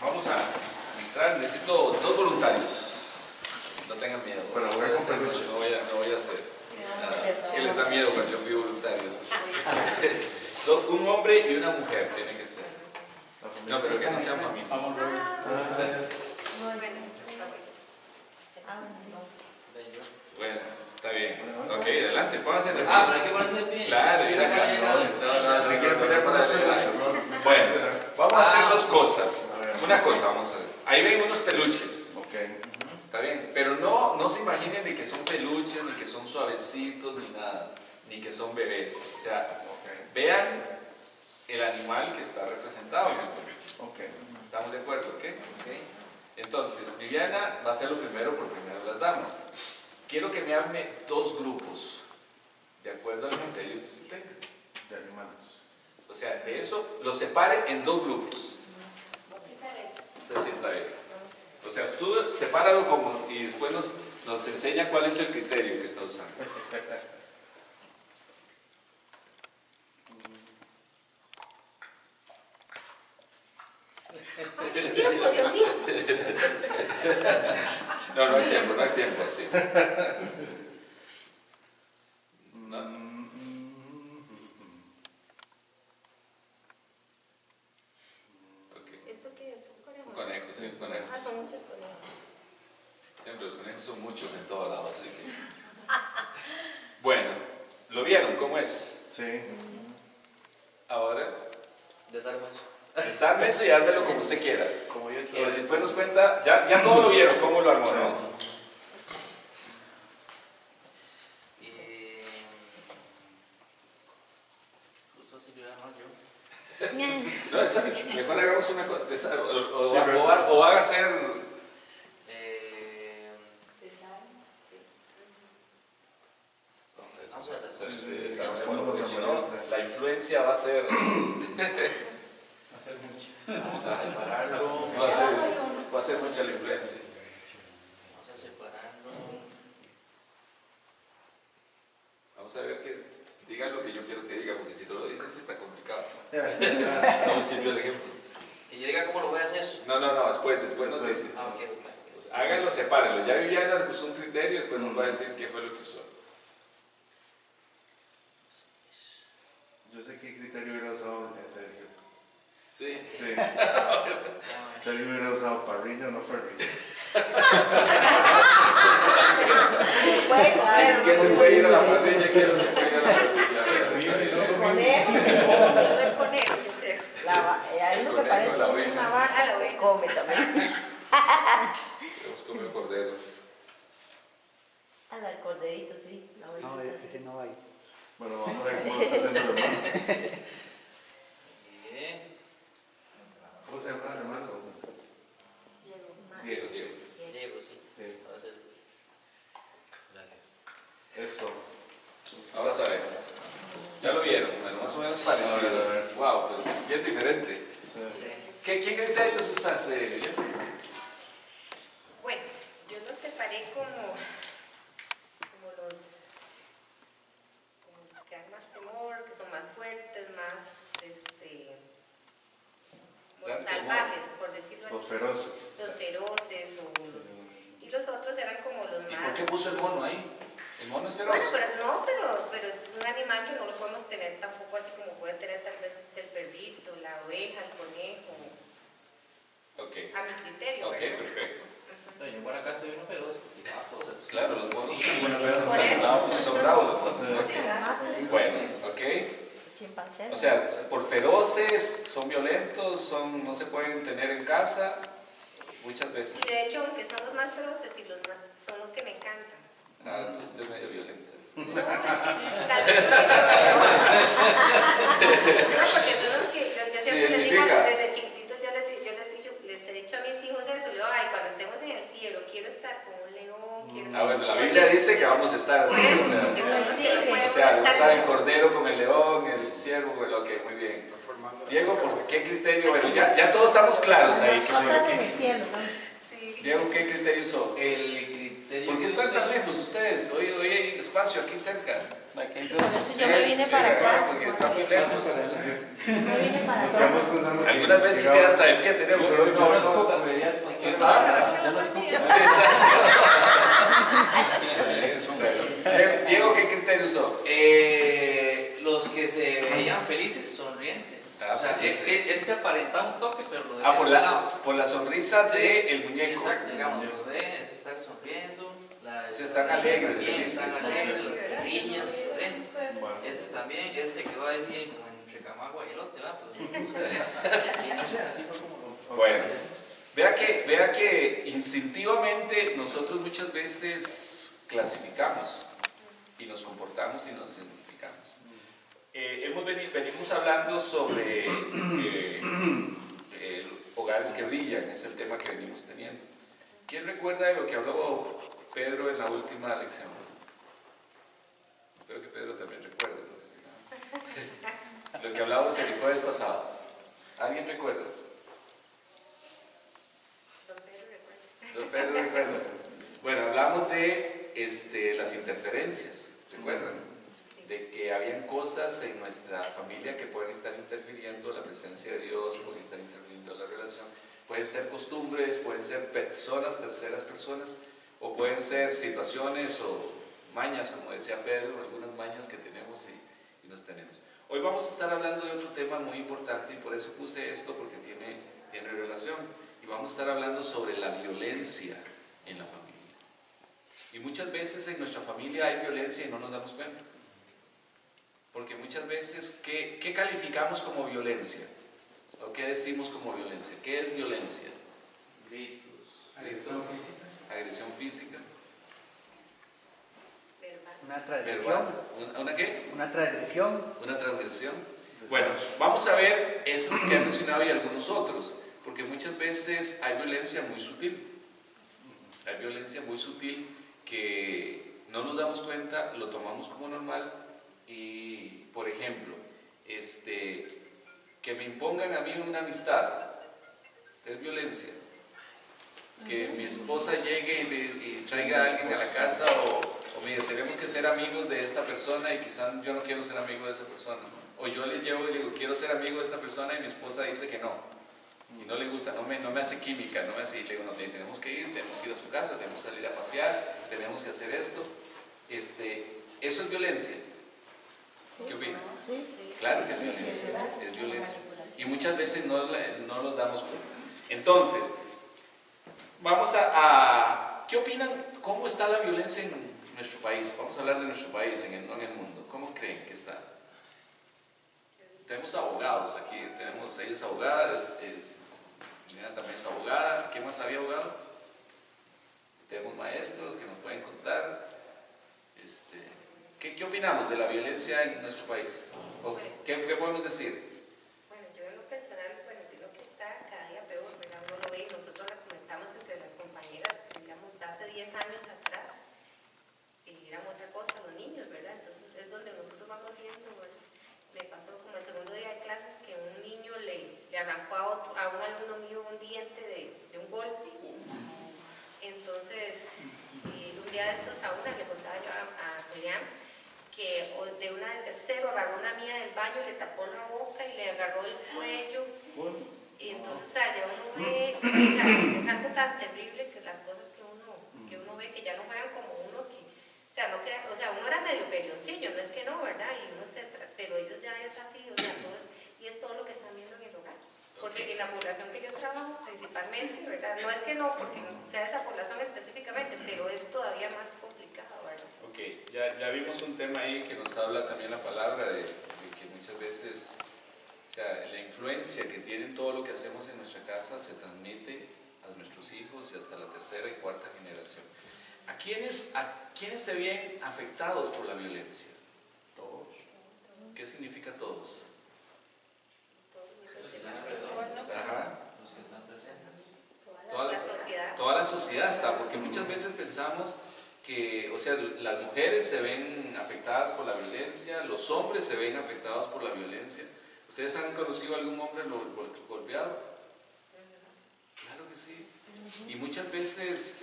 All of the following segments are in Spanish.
Vamos a entrar, necesito 2 voluntarios. No tengan miedo. Pero voy a comprar mucho. No voy a hacer nada. Es que les da miedo cuando yo pido voluntarios. Un hombre y una mujer tiene que ser. No, pero que no sean familia. Bueno, está bien. Ok, adelante, pónganse de pie. Pero hay que ponerse de pie. Claro, mira acá. No quiero poner para adelante. Bueno, vamos a hacer 2 cosas. Una cosa vamos a hacer. Ahí ven unos peluches. Ok. Está bien, pero no se imaginen ni que son peluches, ni que son suavecitos, ni nada, ni que son bebés. O sea, vean el animal que está representado en el peluche. Ok. ¿Estamos de acuerdo? ¿Ok? Entonces, Viviana va a ser lo primero por primero las damas. Quiero que me arme 2 grupos, de acuerdo al criterio que usted tenga. De animales. O sea, de eso lo separe en 2 grupos. Entonces, sí, está bien. O sea, tú sepáralo como y después nos enseña cuál es el criterio que está usando. No hay tiempo así. No. Okay. ¿Esto qué es? ¿Un conejo? Un conejo, sí, un conejo. Son muchos conejos. Siempre los conejos son muchos en todos lados, así que... Bueno, ¿lo vieron? ¿Cómo es? Sí. Ahora, Desarma eso. desarme eso y ármelo como usted quiera. Como yo Pero quiero. si después nos cuenta, ya todo lo vieron, cómo lo armó, ¿no? Justo así lo iba a armar yo. No, mejor hagamos una cosa, o haga ser... Vamos a hacer. Porque si no, la influencia va a ser... Vamos a separarlo. Va a ser mucha la influencia. Vamos a separarlo. Vamos a ver que digan lo que yo quiero que diga, porque si no lo dicen, sí está complicado. No me sirvió el ejemplo. Que yo diga cómo lo voy a hacer. No, después nos dicen. Ok. Pues háganlo, sepárenlo. Ya Viviana usó un criterio, después nos va a decir qué fue lo que usó. Yo sé qué criterio hubiera usado Sergio. Sí. Sí. Sergio hubiera usado parrilla o no parrilla. ¿Qué se puede ir a la parrilla? ¿Qué no se puede ir a la parrilla? Hay uno que parece una vaca, lo come también. Queremos comer cordero. El corderito, sí. No, ese no va ahí. Bueno, vamos a ver cómo lo está haciendo el hermano. Bien. ¿Cómo se llama el hermano? Diego. Diego, sí. Sí. Va a ser. Gracias. Eso. Vamos a ver. Ya lo vieron, bueno, más o menos parecido. A ver. Wow, pero es bien diferente. Sí. ¿Qué criterios usaste? Bueno, yo los separé como los que dan más temor, que son más fuertes, más Dan salvajes, por decirlo así. Los feroces. Los feroces y los otros eran como los ¿Y más... por qué puso el mono ahí? ¿El mono es feroz? Bueno, pero es un animal que no lo podemos tener tampoco así como puede tener tal vez usted el perrito, la oveja, el conejo. Ok. A mi criterio. Ok, ¿verdad? perfecto. No, yo por acá estoy uno feroz. Cosas. Claro, los monos Por eso. son bravos. ¿No? Sí. Bueno, ok. O sea, por feroces, son violentos, no se pueden tener en casa, muchas veces. Y de hecho, aunque son los más feroces y son los que me encantan. Ah, entonces usted es medio violenta. No, es que tal vez no, porque son los que yo siempre les digo, desde chiquititos les he dicho a mis hijos eso, yo, ay, cuando estemos en el cielo, quiero estar con un león, quiero... Bueno, la Biblia dice que vamos a estar así, Porque son los que no pueden está el cordero con el león, el ciervo, bueno, ok, muy bien. Diego, ¿por qué criterio? Bueno, ya todos estamos claros ahí. Sí. Diego, ¿qué criterio usó? El criterio ¿Por qué están tan lejos ustedes? Hoy hay espacio aquí cerca. Aquí hay Por dos. eso yo me vine para acá. Porque están muy lejos. Yo me vine para Nos acá. quedamos pensando que Algunas veces sí llegaba- hasta de pie tenemos, pero hoy no, No no es está. poco, veía el pastor. ¿Ah? Ya no es poco. Diego, ¿qué criterio usó? Los que se veían felices, sonrientes. Ah, O sea, felices. este aparentaba un toque, pero lo de Por la sonrisa del muñeco. Exacto, digamos, lo de se están sonriendo. Sí, están alegres, felices. Están alegres, las perrillas, lo ven. Bueno, Este también, este que va ahí como entre Camagua y Elote, ¿va? Pues, no sé, así fue como lo... Bueno, vea que instintivamente nosotros muchas veces clasificamos y nos comportamos y nos identificamos. Venimos hablando sobre hogares que brillan, es el tema que venimos teniendo. ¿Quién recuerda de lo que habló Pedro en la última lección? Espero que Pedro también recuerde, porque si no, lo que hablábamos el jueves pasado. ¿Alguien recuerda? Don Pedro recuerda. Bueno, hablamos de las interferencias, ¿recuerdan? De que habían cosas en nuestra familia que pueden estar interfiriendo la presencia de Dios, pueden estar interfiriendo la relación. Pueden ser costumbres, pueden ser personas, terceras personas, o pueden ser situaciones o mañas, como decía Pedro, algunas mañas que tenemos y nos tenemos. Hoy vamos a estar hablando de otro tema muy importante y por eso puse esto, porque tiene relación. Y vamos a estar hablando sobre la violencia en la familia. Y muchas veces en nuestra familia hay violencia y no nos damos cuenta. Porque muchas veces, ¿qué calificamos como violencia? ¿O qué decimos como violencia? ¿Qué es violencia? Gritos. Agresión física. Agresión física. Una transgresión. Verbal. ¿Una qué? Una transgresión. Una transgresión. Bueno, vamos a ver esos que han mencionado y algunos otros. Porque muchas veces hay violencia muy sutil. Hay violencia muy sutil que no nos damos cuenta, lo tomamos como normal. Y, por ejemplo, que me impongan a mí una amistad es violencia. Que mi esposa llegue y traiga a alguien a la casa o mire, tenemos que ser amigos de esta persona y quizás yo no quiero ser amigo de esa persona. O yo le llevo y digo, quiero ser amigo de esta persona y mi esposa dice que no. Y no le gusta, no me hace química, no me hace, y le digo, no, tenemos que ir a su casa, tenemos que salir a pasear, tenemos que hacer esto. Eso es violencia. ¿Qué opinan? Sí. Claro que es violencia. Y muchas veces no nos damos cuenta. Entonces, vamos ¿qué opinan? ¿Cómo está la violencia en nuestro país? Vamos a hablar de nuestro país, no en el mundo. ¿Cómo creen que está? Tenemos abogados aquí, ella es abogada, Lina también es abogada. ¿Qué más había abogado? Tenemos maestros que nos pueden contar. ¿Qué opinamos de la violencia en nuestro país? ¿Qué podemos decir? Bueno, yo en lo personal, creo que está cada día peor, ¿verdad? Uno lo ve y nosotros la comentamos entre las compañeras, digamos, hace 10 años atrás, eran otra cosa los niños, ¿verdad? Entonces es donde nosotros vamos viendo, ¿verdad? Me pasó como el segundo día de clases que un niño le arrancó a un alumno mío un diente de un golpe. Entonces, un día de estos a una le contaba yo a Miriam que de una de tercero agarró una mía del baño, le tapó la boca y le agarró el cuello. Y entonces, o sea, ya uno ve, o sea, es algo tan terrible que las cosas que uno ve que ya no juegan como uno que, o sea, no crea, o sea, uno era medio pelioncillo, no es que no, ¿verdad? Y uno pero ellos ya es así, o sea, y es todo lo que están viendo en el hogar. Porque en la población que yo trabajo principalmente, ¿verdad? No es que no, porque sea esa población específicamente, pero es todavía más complicado, ¿verdad? Ok, ya vimos un tema ahí que nos habla también la palabra de que muchas veces, o sea, la influencia que tiene todo lo que hacemos en nuestra casa se transmite a nuestros hijos y hasta la tercera y cuarta generación. ¿A quiénes se ven afectados por la violencia? Todos. ¿Qué significa todos? Los que están alrededor. Ajá. Los que están presentes. Toda la sociedad. Toda la sociedad está, porque muchas veces pensamos que, o sea, las mujeres se ven afectadas por la violencia, los hombres se ven afectados por la violencia. ¿Ustedes han conocido a algún hombre golpeado? Claro que sí. Y muchas veces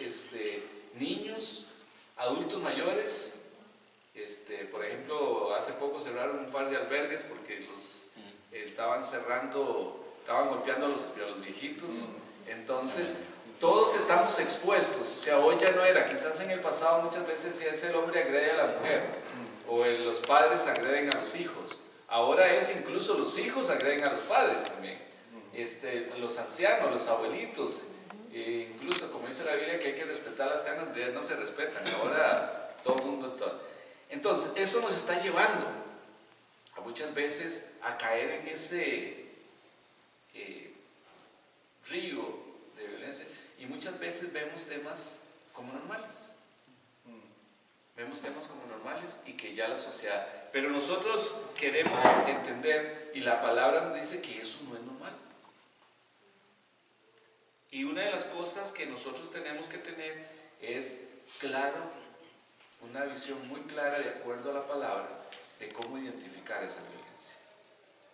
niños Adultos mayores, por ejemplo, hace poco cerraron un par de albergues porque los estaban cerrando, estaban golpeando a los viejitos. Entonces, todos estamos expuestos. O sea, hoy ya no era, quizás en el pasado muchas veces si es el hombre agrede a la mujer o los padres agreden a los hijos. Ahora es incluso los hijos agreden a los padres también. Los ancianos, los abuelitos, incluso como dice la Biblia que hay que respetar las ganas, de no se respetan. Ahora todo el mundo... Entonces, eso nos está llevando a muchas veces a caer en ese río de violencia y muchas veces vemos temas como normales. Vemos temas como normales y que ya la sociedad... Pero nosotros queremos entender y la palabra nos dice que eso no es normal. Y una de las cosas que nosotros tenemos que tener es una visión muy clara de acuerdo a la palabra de cómo identificar esa violencia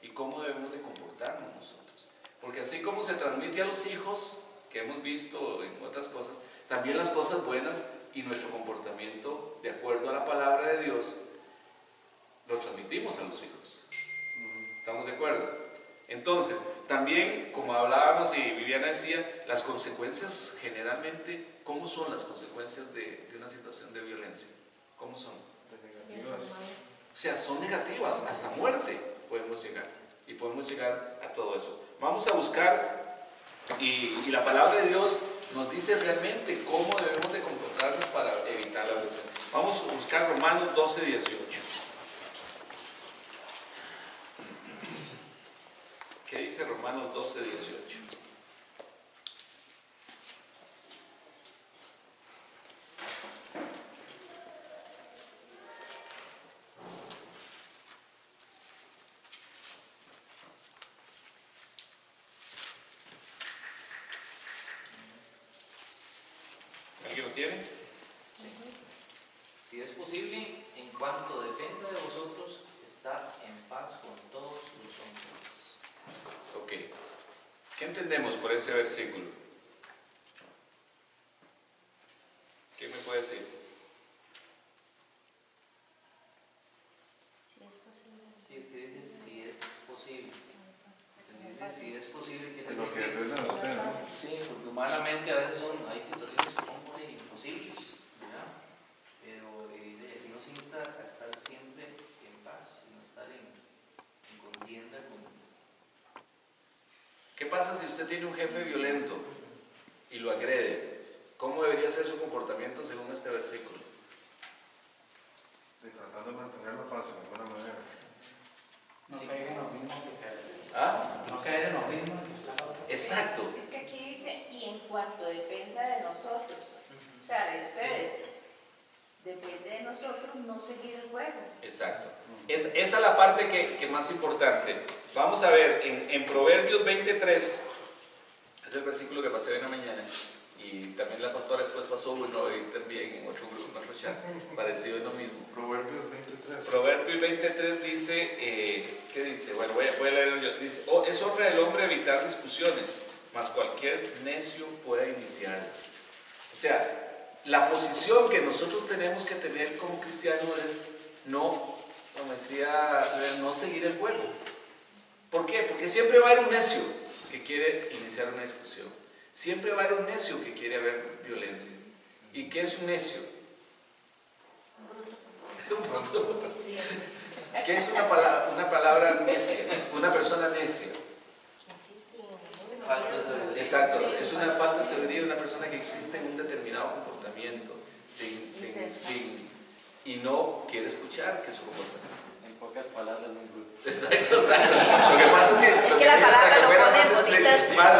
y cómo debemos de comportarnos nosotros. Porque así como se transmite a los hijos, que hemos visto en otras cosas, también las cosas buenas y nuestro comportamiento de acuerdo a la palabra de Dios lo transmitimos a los hijos. ¿Estamos de acuerdo? Entonces, también, como hablábamos y Viviana decía, las consecuencias generalmente, ¿cómo son las consecuencias de una situación de violencia? ¿Cómo son? O sea, son negativas, hasta muerte podemos llegar. Y podemos llegar a todo eso. Vamos a buscar, y la palabra de Dios nos dice realmente cómo debemos de comportarnos para evitar la violencia. Vamos a buscar Romanos 12, 18. ¿Qué dice Romanos 12, 18? ¿Alguien lo tiene? Si es posible, en cuanto dependa de vosotros, estad en paz con todos los hombres. Ok. ¿Qué entendemos por ese versículo? ¿Qué me puede decir? Si es que dice si es posible. Dice si es posible que Lo que depende de usted, ¿no? sí, porque humanamente a veces hay situaciones que son muy imposibles, ¿verdad? Pero aquí nos insta a estar siempre en paz y no estar en contienda con... ¿Qué pasa si usted tiene un jefe violento y lo agrede? ¿Cómo debería ser su comportamiento según este versículo? Y tratando de mantener la paz de alguna manera. No caer en lo mismo que caer. ¿Ah? No caer en lo mismo que está la otra. Exacto. Es que aquí dice, y en cuanto dependa de nosotros, o sea, de ustedes, depende de nosotros no seguir el juego. Exacto. Esa es la parte que más importante. Vamos a ver, en Proverbios 23, es el versículo que pasé hoy en la mañana, y también la pastora después pasó uno hoy también en otro grupo, en otro chat, parecido en lo mismo. Proverbios 23. Proverbios 23 dice, ¿qué dice? Bueno, voy a leerlo yo. Dice, es honra del hombre evitar discusiones, mas cualquier necio puede iniciarlas. O sea, la posición que nosotros tenemos que tener como cristianos es no, como decía, no seguir el juego. ¿Por qué? Porque siempre va a haber un necio que quiere iniciar una discusión. Siempre va a haber un necio que quiere haber violencia. ¿Y qué es un necio? Un bruto. ¿Qué es una palabra necia? Una persona necia. Falta de sabiduría. Exacto, es una falta de sabiduría de una persona que existe en un determinado comportamiento y no quiere escuchar que su comportamiento. En pocas palabras, un bruto. Exacto, exacto. Lo que pasa Es que la palabra lo pone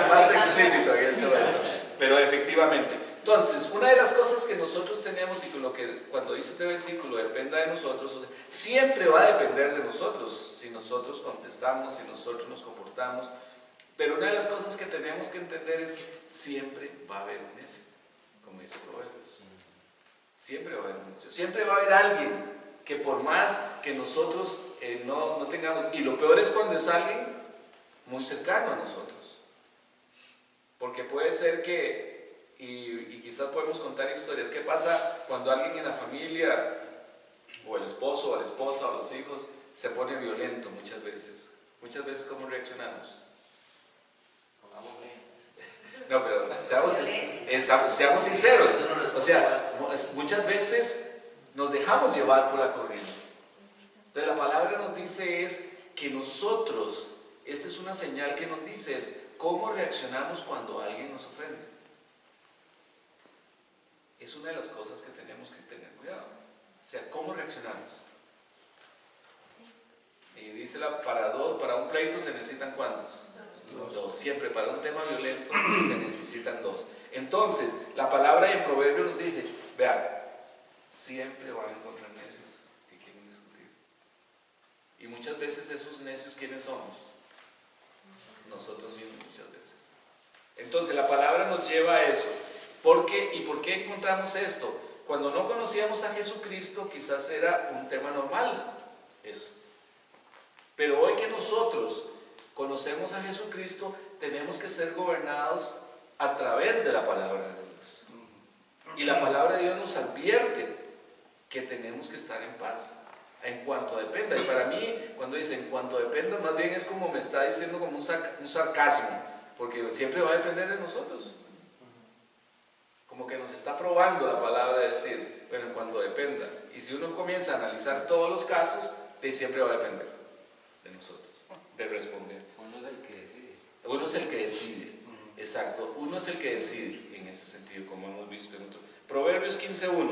más explícito en este momento. Pero efectivamente. Entonces, una de las cosas que nosotros tenemos y con lo que cuando dice este versículo dependa de nosotros, o sea, siempre va a depender de nosotros, si nosotros contestamos, si nosotros nos comportamos. Pero una de las cosas que tenemos que entender es que siempre va a haber un necio, como dice Proverbios. Siempre va a haber un necio. Siempre va a haber alguien que por más que nosotros no tengamos, y lo peor es cuando es alguien muy cercano a nosotros. Porque puede ser que y quizás podemos contar historias. ¿Qué pasa cuando alguien en la familia, o el esposo, o la esposa, o los hijos, se pone violento muchas veces? Muchas veces, ¿cómo reaccionamos? No, pero seamos sinceros. O sea, muchas veces nos dejamos llevar por la corriente. Entonces la palabra nos dice es que nosotros, esta es una señal que nos dice es cómo reaccionamos cuando alguien nos ofende. Es una de las cosas que tenemos que tener cuidado. O sea, ¿cómo reaccionamos? Y dice para un pleito se necesitan ¿cuántos? Dos. Siempre para un tema violento se necesitan dos. Entonces, la palabra en Proverbios nos dice, vean, siempre van a encontrar necios que quieren discutir. Y muchas veces esos necios, ¿quiénes somos? Nosotros mismos muchas veces. Entonces, la palabra nos lleva a eso. ¿Por qué? ¿Y por qué encontramos esto? Cuando no conocíamos a Jesucristo, quizás era un tema normal eso. Pero hoy que nosotros conocemos a Jesucristo, tenemos que ser gobernados a través de la palabra de Dios. Y la palabra de Dios nos advierte que tenemos que estar en paz, en cuanto dependa. Y para mí, cuando dice en cuanto dependa, más bien es como me está diciendo como un sarcasmo, porque siempre va a depender de nosotros. Como que nos está probando la palabra de decir, bueno, en cuanto dependa. Y si uno comienza a analizar todos los casos, siempre va a depender de nosotros, de responder. Uno es el que decide. Uno es el que decide, exacto. Uno es el que decide en ese sentido, como hemos visto en otro. Proverbios 15:1.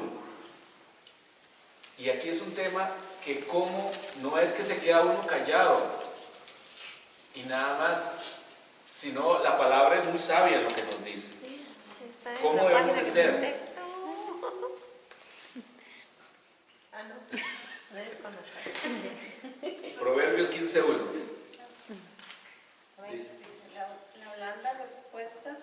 Y aquí es un tema que como no es que se queda uno callado y nada más, sino la palabra es muy sabia en lo que nos dice. ¿Cómo debemos de ser? Proverbios 15:1. Dice, la blanda respuesta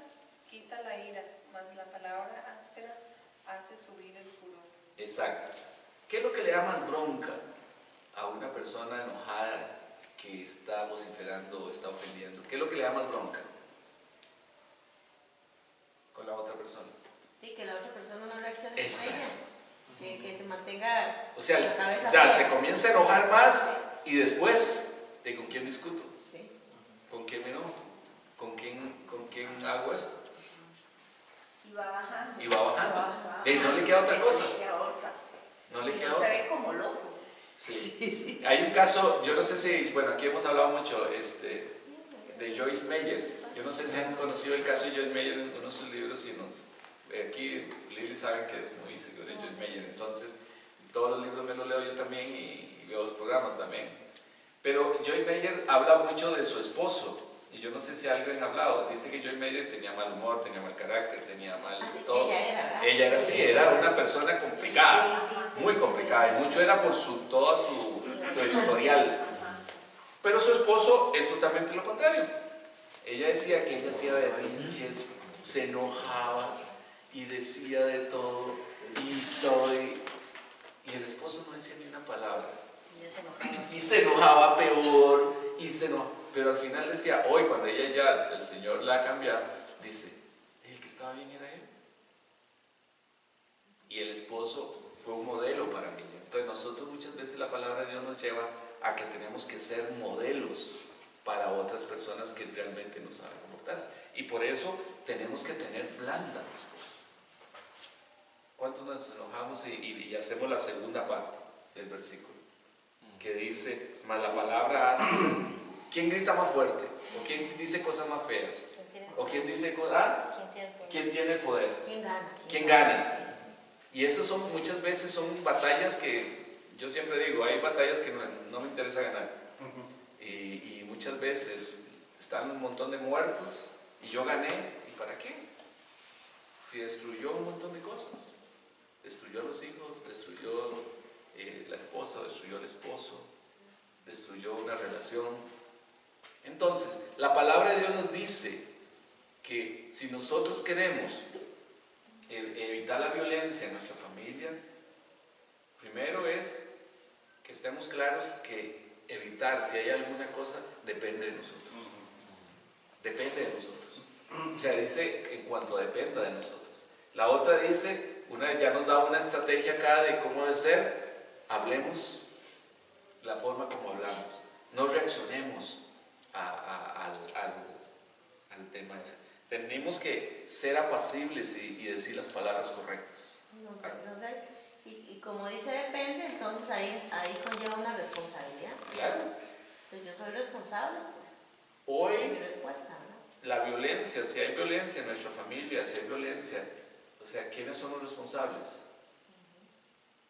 quita la ira, mas la palabra áspera hace subir el furor. Exacto. ¿Qué es lo que le da más bronca a una persona enojada que está vociferando o está ofendiendo? ¿Qué es lo que le da más bronca con la otra persona? Sí, que la otra persona no reaccione. Exacto. Que se mantenga. O sea, la cabeza ya fría. se comienza a enojar más y después, ¿de con quién discuto? Sí. ¿Con quién me enojo? ¿Con quién hago esto? Y va bajando. Y va bajando. No le queda otra cosa. No le queda Se otra. ve como loco. Sí. Hay un caso, yo no sé si, bueno, aquí hemos hablado mucho de Joyce Meyer. Yo no sé si han conocido el caso de Joyce Meyer en uno de sus libros y aquí Lili saben que es muy seguro de Joyce Meyer, entonces todos los libros me los leo yo también y veo los programas también. Pero Joyce Meyer habla mucho de su esposo. Y yo no sé si alguien ha hablado, dice que Joyce Meyer tenía mal humor, tenía mal carácter, tenía mal todo. Ella era así, era una persona complicada, muy complicada, y mucho era por toda su historial. Pero su esposo es totalmente lo contrario. Ella decía que ella hacía berrinches, se enojaba y decía de todo, y el esposo no decía ni una palabra. Y se enojaba peor, pero al final decía, hoy cuando ella ya, el Señor la ha cambiado, dice, el que estaba bien era él. Y el esposo fue un modelo para ella. Entonces nosotros muchas veces la palabra de Dios nos lleva a que tenemos que ser modelos para otras personas que realmente no saben comportarse. Y por eso tenemos que tener blanda respuesta. ¿Cuántos nos enojamos y hacemos la segunda parte del versículo? Que dice, más la palabra áspera. ¿Quién grita más fuerte? ¿O quién dice cosas más feas? ¿O quién dice cosas? ¿Quién tiene el poder? ¿Quién gana? Y esas muchas veces son batallas que yo siempre digo, hay batallas que no me interesa ganar. Y muchas veces están un montón de muertos y yo gané. ¿Y para qué? Si destruyó un montón de cosas. Destruyó a los hijos, destruyó la esposa, destruyó al esposo, destruyó una relación. Entonces, la palabra de Dios nos dice que si nosotros queremos evitar la violencia en nuestra familia, primero es que estemos claros que evitar, si hay alguna cosa, depende de nosotros. Depende de nosotros. O sea, dice en cuanto dependa de nosotros. La otra dice, ya nos da una estrategia acá de cómo de ser. Hablemos la forma como hablamos. No reaccionemos al tema ese. Tenemos que ser apacibles y decir las palabras correctas. No sé. Y como dice depende, entonces ahí conlleva una responsabilidad. Claro. Entonces yo soy responsable Hoy, de mi respuesta, ¿no? la violencia, si hay violencia en nuestra familia, si hay violencia, o sea, ¿quiénes son los responsables?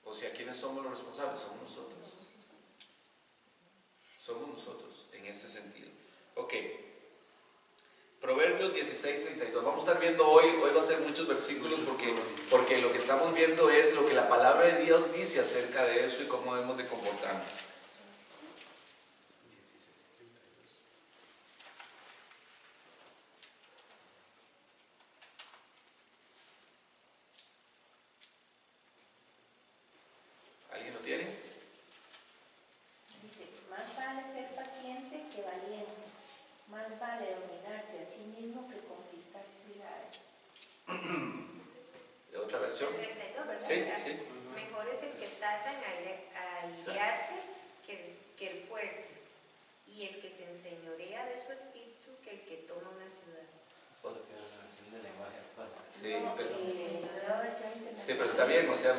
O sea, ¿quiénes somos los responsables? Somos nosotros. Somos nosotros, en ese sentido. Ok. Proverbios 16:32. Vamos a estar viendo hoy va a ser muchos versículos porque lo que estamos viendo es lo que la palabra de Dios dice acerca de eso y cómo debemos de comportarnos. ¿Alguien lo tiene? Dice, más vale ser paciente que valiente, más vale dominarse a sí mismo que conquistar ciudades. ¿De otra versión? 32, ¿verdad? Sí, sí. Mejor es el que tarda en airarse que el fuerte, y el que se enseñorea de su espíritu que el que toma una ciudad. Sí, No, pero, nueva versión internacional. sí, pero está bien, o sea,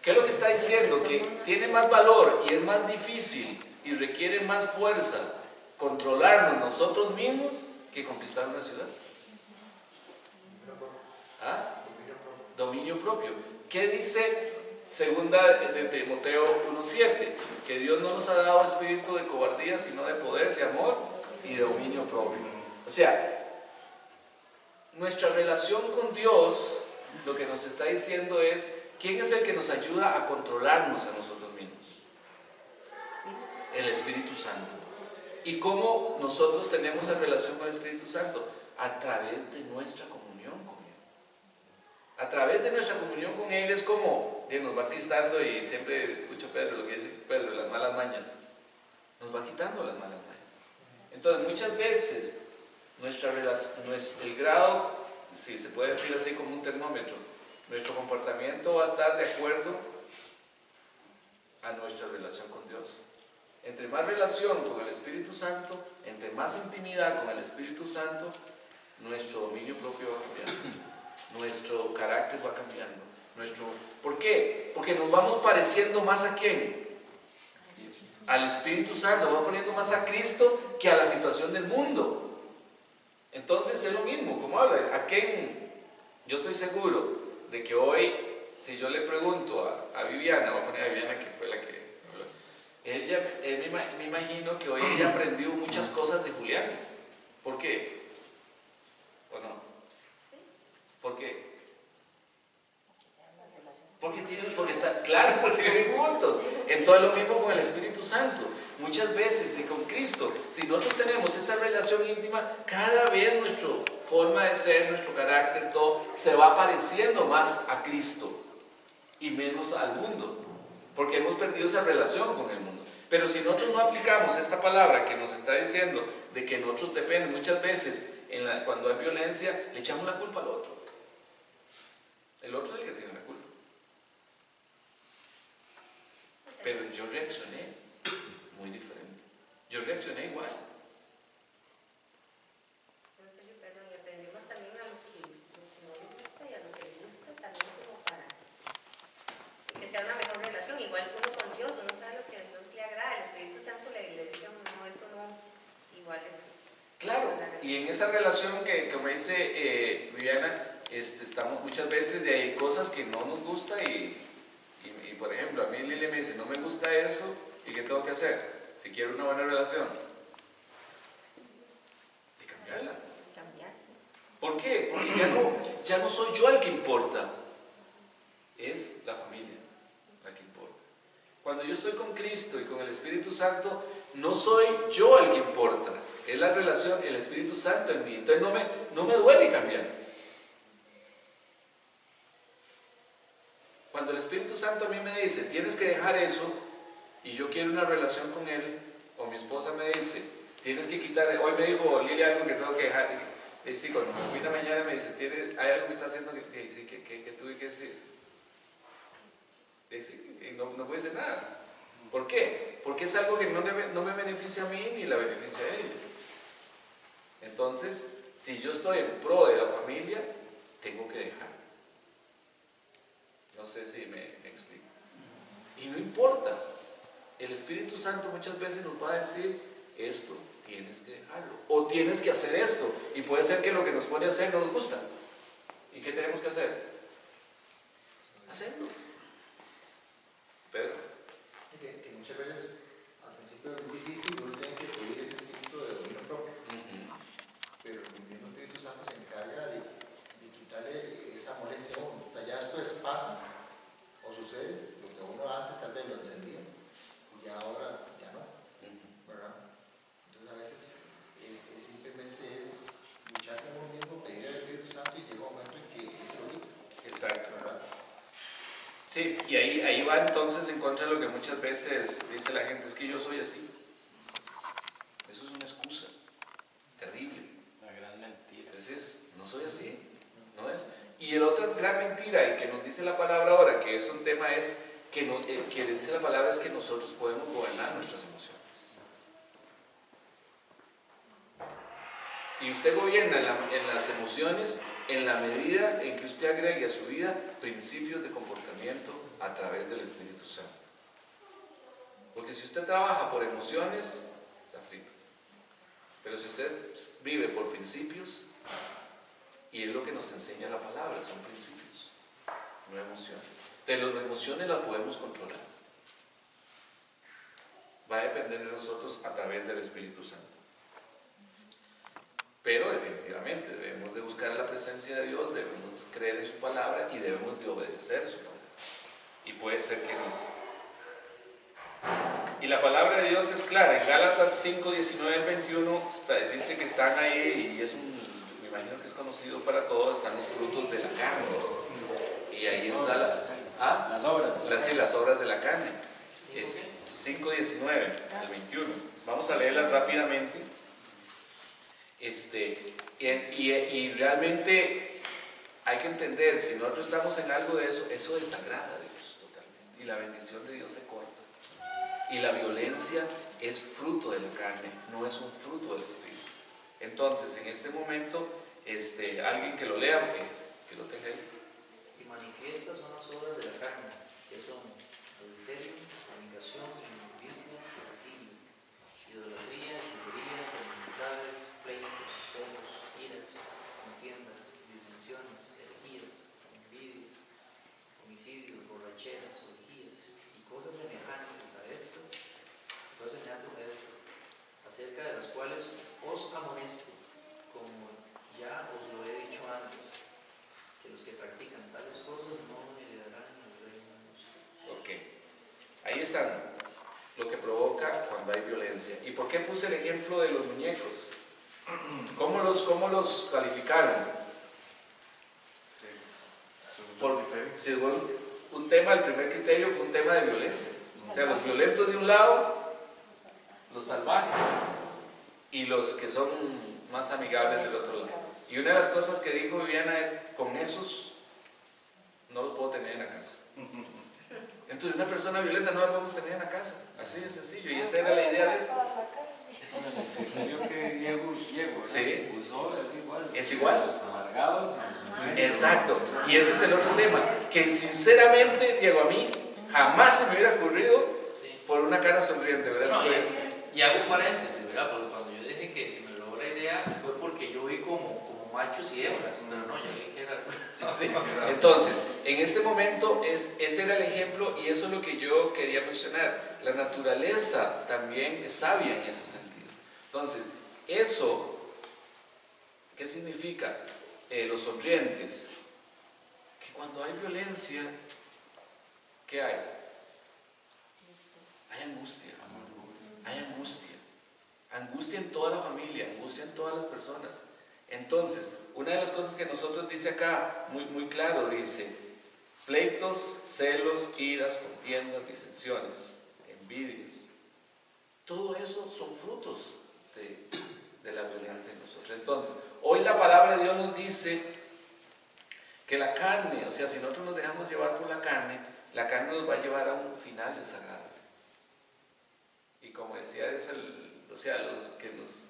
¿qué es lo que está diciendo? Que tiene más valor y es más difícil y requiere más fuerza controlarnos nosotros mismos que conquistar una ciudad. ¿Ah? Dominio propio. ¿Qué dice segunda de Timoteo 1:7? Que Dios no nos ha dado espíritu de cobardía, sino de poder, de amor y de dominio propio. O sea, nuestra relación con Dios, lo que nos está diciendo es, ¿quién es el que nos ayuda a controlarnos a nosotros mismos? El Espíritu Santo. ¿Y cómo nosotros tenemos esa relación con el Espíritu Santo? A través de nuestra comunión con Él. A través de nuestra comunión con Él es como nos va quitando, y siempre escucho a Pedro lo que dice Pedro, las malas mañas. Nos va quitando las malas mañas. Entonces muchas veces el grado, si se puede decir así como un termómetro, nuestro comportamiento va a estar de acuerdo a nuestra relación con Dios. Entre más relación con el Espíritu Santo, entre más intimidad con el Espíritu Santo, nuestro dominio propio va cambiando, nuestro carácter va cambiando. ¿Por qué? Porque nos vamos pareciendo más a ¿quién? Al Espíritu Santo, nos vamos poniendo más a Cristo que a la situación del mundo. Entonces es lo mismo, como habla, ¿a quién? Yo estoy seguro de que hoy, si yo le pregunto a Viviana, voy a poner a Viviana que fue la que habló, me imagino que hoy ella aprendió muchas cosas de Julián. ¿Por qué? ¿O no? ¿Por qué? Porque está claro, porque viven juntos. Entonces lo mismo con el Espíritu Santo. Muchas veces y con Cristo, si nosotros tenemos esa relación íntima, cada vez nuestra forma de ser, nuestro carácter, todo se va pareciendo más a Cristo y menos al mundo, porque hemos perdido esa relación con el mundo. Pero si nosotros no aplicamos esta palabra que nos está diciendo de que nosotros dependemos, muchas veces cuando hay violencia le echamos la culpa al otro. El otro es el que tiene la culpa. Pero yo reaccioné muy diferente. Yo reaccioné igual. Entonces, perdón, y aprendemos también a lo que no le gusta y a lo que le gusta, también como para que sea una mejor relación. Igual uno con Dios, uno sabe lo que a Dios le agrada. El Espíritu Santo le dice, no, eso no, igual es. Claro, y en esa relación que me dice Viviana, estamos muchas veces de hay cosas que no nos gusta y por ejemplo, a mí Lili me dice, no me gusta eso, ¿y qué tengo que hacer? Si quiero una buena relación, de cambiarla. ¿Por qué? Porque ya no soy yo el que importa, es la familia la que importa. Cuando yo estoy con Cristo y con el Espíritu Santo, no soy yo el que importa, es la relación, el Espíritu Santo en mí. Entonces no me duele cambiar. Cuando el Espíritu Santo a mí me dice, tienes que dejar eso, y yo quiero una relación con Él, o mi esposa me dice, tienes que quitar, hoy me dijo Lili algo que tengo que dejar, Y sí, cuando me fui en la mañana me dice, ¿hay algo que está haciendo que tuve que decir? Y sí, y no puede decir nada. ¿Por qué? Porque es algo que no me beneficia a mí ni la beneficia a ella. Entonces, si yo estoy en pro de la familia, tengo que dejar. No sé si me explico. Y no importa. El Espíritu Santo muchas veces nos va a decir, esto tienes que dejarlo. O tienes que hacer esto. Y puede ser que lo que nos pone a hacer no nos gusta. ¿Y qué tenemos que hacer? Hacerlo. Pedro. Que muchas veces al principio es muy difícil, uno tiene que pedir ese espíritu de dominio propio. Pero el mismo Espíritu Santo se encarga de quitarle esa molestia a uno. O sea, ya después pasa o sucede lo que uno antes tal vez lo encendía y ya ahora ya no, ¿verdad? Entonces a veces simplemente es luchar con uno mismo, pedir al Espíritu Santo y llega un momento en que es lo único. Exacto. ¿Verdad? Sí, y ahí va entonces en contra de lo que muchas veces dice la gente, es que yo soy así. Eso es una excusa terrible. Una gran mentira. Entonces, no soy así, no es. Y el otra gran mentira, y que nos dice la palabra ahora, que es un tema, es que dice la palabra es que nosotros podemos gobernar nuestras emociones. Y usted gobierna en las emociones en la medida en que usted agregue a su vida principios de comportamiento a través del Espíritu Santo. Porque si usted trabaja por emociones, está frito. Pero si usted vive por principios, y es lo que nos enseña la palabra, son principios, no emociones. Pero las emociones las podemos controlar. Va a depender de nosotros a través del Espíritu Santo. Pero definitivamente debemos de buscar la presencia de Dios, debemos creer en su palabra y debemos de obedecer su palabra. Y puede ser que nos... Y la palabra de Dios es clara. En Gálatas 5, 19 al 21 dice que están ahí, y me imagino que es conocido para todos, están los frutos de la carne. Y ahí está las obras de la carne. Sí, las obras de la carne. Es 5, 19 al 21. Vamos a leerlas rápidamente. Y realmente hay que entender, si nosotros estamos en algo de eso, eso desagrada a Dios totalmente. Y la bendición de Dios se corta. Y la violencia es fruto de la carne, no es un fruto del Espíritu. Entonces, en este momento, alguien que lo lea, que lo tenga ahí. Y manifiestas son las obras de la carne, que son adulterio, fornicación, inmundicia, lascivia, idolatría, hechicerías, enemistades, pleitos, celos, iras, contiendas, disensiones, herejías, envidias, homicidios, borracheras, orgías y cosas semejantes a estas, acerca de las cuales os amonesto, como ya os lo he dicho antes, que los que practican tales cosas no heredarán el reino de los cielos. Ok, ahí están lo que provoca cuando hay violencia. ¿Y por qué puse el ejemplo de los muñecos? ¿Cómo los calificaron? Según un tema, el primer criterio fue un tema de violencia. O sea, los violentos de un lado, los salvajes, y los que son más amigables del otro lado. Y una de las cosas que dijo Viviana es, con esos no los puedo tener en la casa. Entonces una persona violenta no la podemos tener en la casa, así de sencillo, y esa era la idea de esto. Yo que Diego sí. usó es igual. Es igual. Los amargados. Exacto, y ese es el otro tema, que sinceramente, Diego, a mí jamás se me hubiera ocurrido por una cara sonriente, ¿verdad? No, y hago un paréntesis, ¿verdad? Porque cuando yo dije que me robó la idea fue porque yo vi como machos y hembras, pero no, yo vi que era... Sí. Entonces, en este momento, ese era el ejemplo y eso es lo que yo quería mencionar. La naturaleza también es sabia en ese sentido. Entonces, eso, ¿qué significa? Los sonrientes. Que cuando hay violencia, ¿qué hay? Hay angustia. Hay angustia. Angustia en toda la familia, angustia en todas las personas. Entonces, una de las cosas que nosotros dice acá, muy claro, dice, pleitos, celos, iras, contiendas, disensiones, envidias. Todo eso son frutos de la violencia en nosotros. Entonces, hoy la palabra de Dios nos dice que la carne, o sea, si nosotros nos dejamos llevar por la carne nos va a llevar a un final desagradable. Y como decía,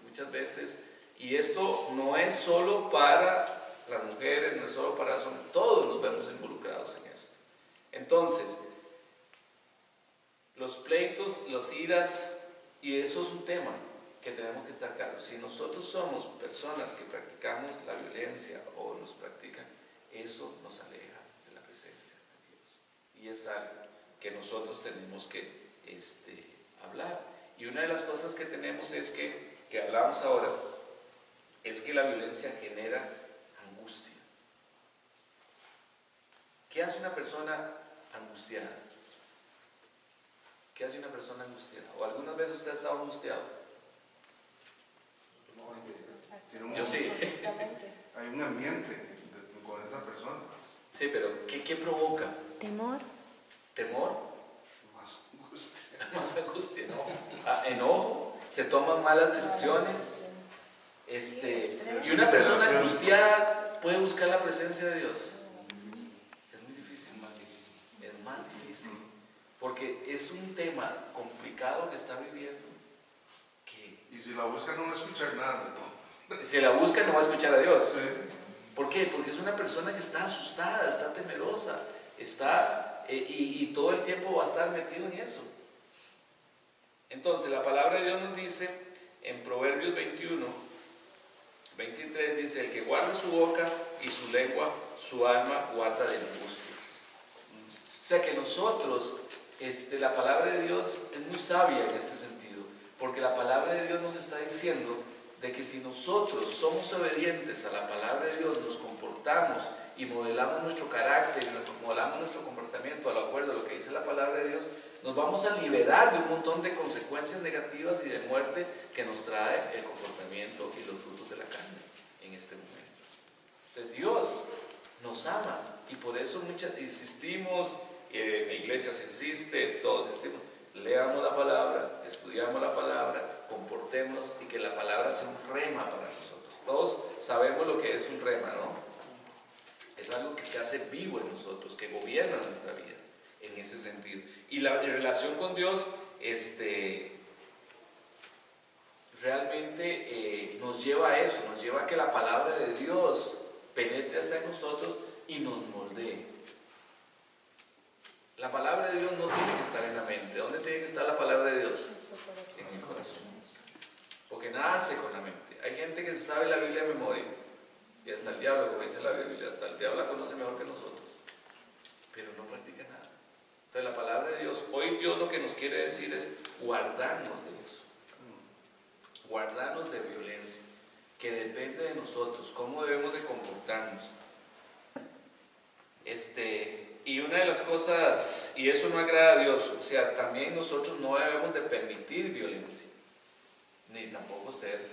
muchas veces, y esto no es solo para las mujeres, no es solo para los hombres, todos nos vemos involucrados en esto. Entonces, los pleitos, las iras, y eso es un tema que tenemos que estar claros. Si nosotros somos personas que practicamos la violencia o nos practican, eso nos aleja de la presencia de Dios. Y es algo que nosotros tenemos que hablar. Y una de las cosas que tenemos es que hablamos ahora, es que la violencia genera angustia. ¿Qué hace una persona angustiada? ¿Qué hace una persona angustiada? ¿O algunas veces usted ha estado angustiado? Yo sí. Hay un ambiente con esa persona. Sí, pero ¿qué provoca? Temor. ¿Temor? Más angustia. Más angustia, ¿no? Enojo, se toman malas decisiones. Y una persona angustiada puede buscar la presencia de Dios. Es muy difícil, es más difícil. Porque es un tema complicado que está viviendo. Y si la busca no va a escuchar nada de todo. Si la busca no va a escuchar a Dios. Sí. ¿Por qué? Porque es una persona que está asustada, está temerosa, y todo el tiempo va a estar metido en eso. Entonces la palabra de Dios nos dice en Proverbios 21, 23, dice: el que guarda su boca y su lengua, su alma guarda de angustias. O sea que nosotros, la palabra de Dios es muy sabia en este sentido, porque la palabra de Dios nos está diciendo de que si nosotros somos obedientes a la palabra de Dios, nos comportamos y modelamos nuestro carácter, modelamos nuestro comportamiento a lo acuerdo a lo que dice la palabra de Dios, nos vamos a liberar de un montón de consecuencias negativas y de muerte que nos trae el comportamiento y los frutos de la carne en este momento. Entonces Dios nos ama y por eso insistimos, en la iglesia se insiste, todos insistimos, leamos la palabra, estudiamos la palabra, comportémonos y que la palabra sea un rema para nosotros. Todos sabemos lo que es un rema, ¿no? Es algo que se hace vivo en nosotros, que gobierna nuestra vida en ese sentido. Y la relación con Dios realmente nos lleva a eso, nos lleva a que la palabra de Dios penetre hasta en nosotros y nos moldee. La palabra de Dios no tiene que estar en la mente. ¿Dónde tiene que estar la palabra de Dios? En el corazón. Porque nace con la mente. Hay gente que sabe la Biblia de memoria. Y hasta el diablo, como dice la Biblia, hasta el diablo la conoce mejor que nosotros. Pero no practica nada. Entonces la palabra de Dios, hoy Dios lo que nos quiere decir es guardarnos de eso. Guardarnos de violencia. Que depende de nosotros. Cómo debemos de comportarnos. Y una de las cosas, y eso no agrada a Dios, o sea, también nosotros no debemos de permitir violencia, ni tampoco ser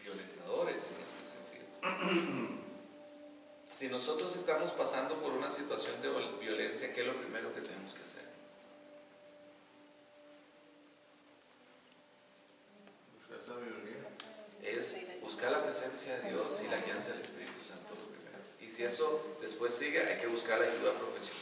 violentadores en ese sentido. Si nosotros estamos pasando por una situación de violencia, ¿qué es lo primero que tenemos que hacer? Buscar sabiduría. Es buscar la presencia de Dios y la guianza del Espíritu Santo. Y si eso después sigue, hay que buscar la ayuda profesional